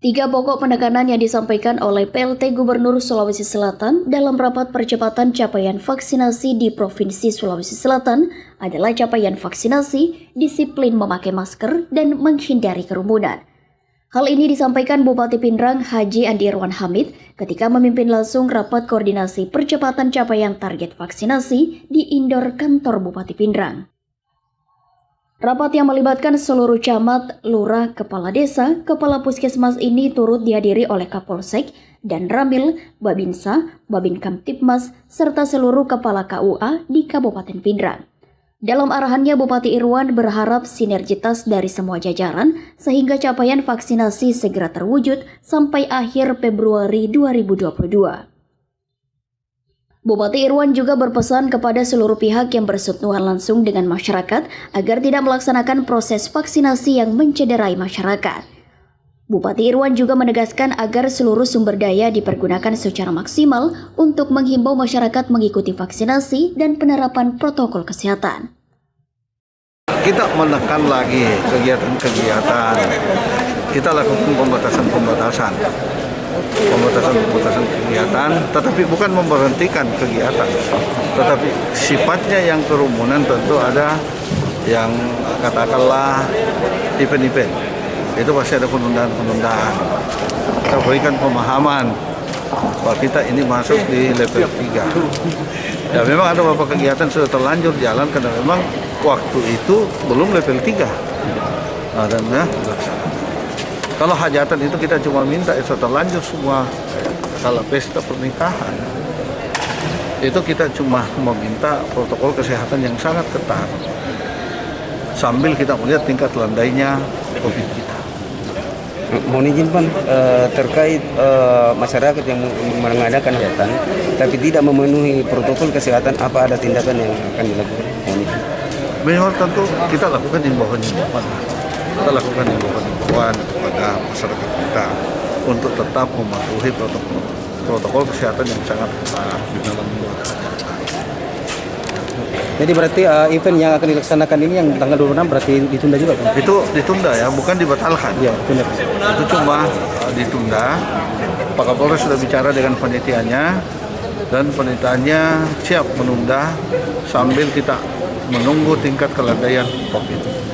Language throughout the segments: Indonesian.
Tiga pokok penekanan yang disampaikan oleh PLT Gubernur Sulawesi Selatan dalam rapat percepatan capaian vaksinasi di Provinsi Sulawesi Selatan adalah capaian vaksinasi, disiplin memakai masker, dan menghindari kerumunan. Hal ini disampaikan Bupati Pindrang Haji Andi Irwan Hamid ketika memimpin langsung rapat koordinasi percepatan capaian target vaksinasi di Indoor Kantor Bupati Pindrang. Rapat yang melibatkan seluruh camat, lurah, kepala desa, kepala puskesmas ini turut dihadiri oleh Kapolsek dan Ramil, Babinsa, Babin Kamtipmas, serta seluruh kepala KUA di Kabupaten Pindrang. Dalam arahannya, Bupati Irwan berharap sinergitas dari semua jajaran sehingga capaian vaksinasi segera terwujud sampai akhir Februari 2022. Bupati Irwan juga berpesan kepada seluruh pihak yang bersentuhan langsung dengan masyarakat agar tidak melaksanakan proses vaksinasi yang mencederai masyarakat. Bupati Irwan juga menegaskan agar seluruh sumber daya dipergunakan secara maksimal untuk menghimbau masyarakat mengikuti vaksinasi dan penerapan protokol kesehatan. Kita menekan lagi kegiatan-kegiatan. Kita lakukan pembatasan kegiatan, tetapi bukan memberhentikan kegiatan, tetapi sifatnya yang kerumunan tentu ada yang katakanlah event-event, itu pasti ada penundaan. Kita berikan pemahaman bahwa kita ini masuk di level 3. Ya memang ada beberapa kegiatan sudah terlanjur jalan karena memang waktu itu belum level 3. Dan ya, kalau hajatan itu kita cuma minta itu terlanjur semua. Kalau pesta pernikahan itu kita cuma meminta protokol kesehatan yang sangat ketat sambil kita melihat tingkat landainya COVID kita. Mohon izin Pan, terkait masyarakat yang mengadakan hajatan tapi tidak memenuhi protokol kesehatan, apa ada tindakan yang akan dilakukan? Mohon izin. Memang tentu kita lakukan himbauan-himbauan. Kita lakukan himbauan kepada masyarakat kita untuk tetap mematuhi protokol kesehatan yang sangat ketat di dalam membuat hajatan. Jadi berarti event yang akan dilaksanakan ini yang tanggal 26 berarti ditunda juga Pak? Itu ditunda ya, bukan dibatalkan. Iya, ditunda. Itu cuma ditunda. Pak Kapolres sudah bicara dengan panitianya dan panitianya siap menunda sambil kita menunggu tingkat kelandaian COVID.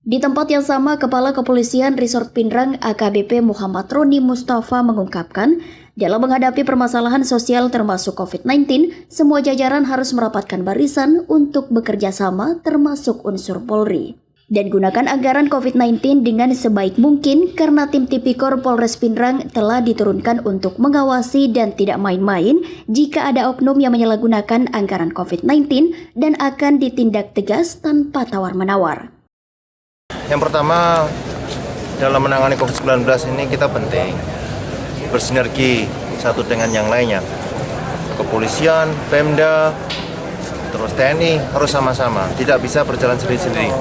Di tempat yang sama, Kepala Kepolisian Resort Pindrang AKBP Muhammad Roni Mustafa mengungkapkan, dalam menghadapi permasalahan sosial termasuk COVID-19, semua jajaran harus merapatkan barisan untuk bekerja sama termasuk unsur Polri. Dan gunakan anggaran COVID-19 dengan sebaik mungkin karena tim Tipikor Polres Pindrang telah diturunkan untuk mengawasi dan tidak main-main jika ada oknum yang menyalahgunakan anggaran COVID-19 dan akan ditindak tegas tanpa tawar-menawar. Yang pertama, dalam menangani COVID-19 ini kita penting bersinergi satu dengan yang lainnya. Kepolisian, Pemda, terus TNI harus sama-sama, tidak bisa berjalan sendiri-sendiri.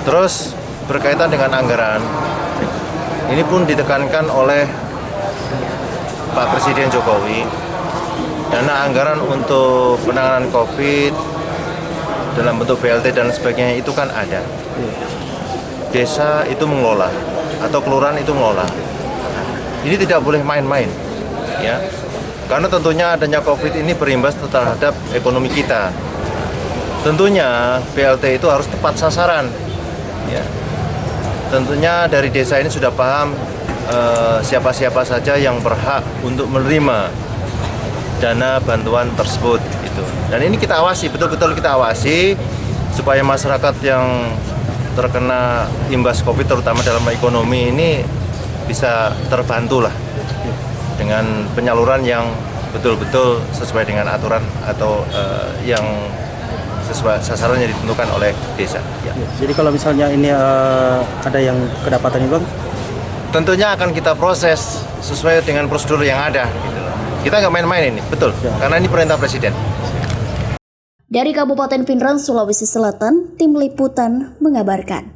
Terus berkaitan dengan anggaran, ini pun ditekankan oleh Pak Presiden Jokowi. Dana anggaran untuk penanganan COVID dalam bentuk BLT dan sebagainya itu kan ada. Desa itu mengelola atau kelurahan itu mengelola. Ini tidak boleh main-main, ya. Karena tentunya adanya COVID ini berimbas terhadap ekonomi kita. Tentunya BLT itu harus tepat sasaran, ya. Tentunya dari desa ini sudah paham siapa-siapa saja yang berhak untuk menerima dana bantuan tersebut, gitu. Dan ini kita awasi, betul-betul kita awasi supaya masyarakat yang terkena imbas COVID terutama dalam ekonomi ini bisa terbantu lah dengan penyaluran yang betul-betul sesuai dengan aturan atau yang sesuai sasaran yang ditentukan oleh desa. Ya. Jadi kalau misalnya ini ada yang kedapatan Bang, tentunya akan kita proses sesuai dengan prosedur yang ada. Gitu. Kita nggak main-main ini, betul, karena ini perintah Presiden. Dari Kabupaten Pindrang, Sulawesi Selatan, Tim Liputan mengabarkan.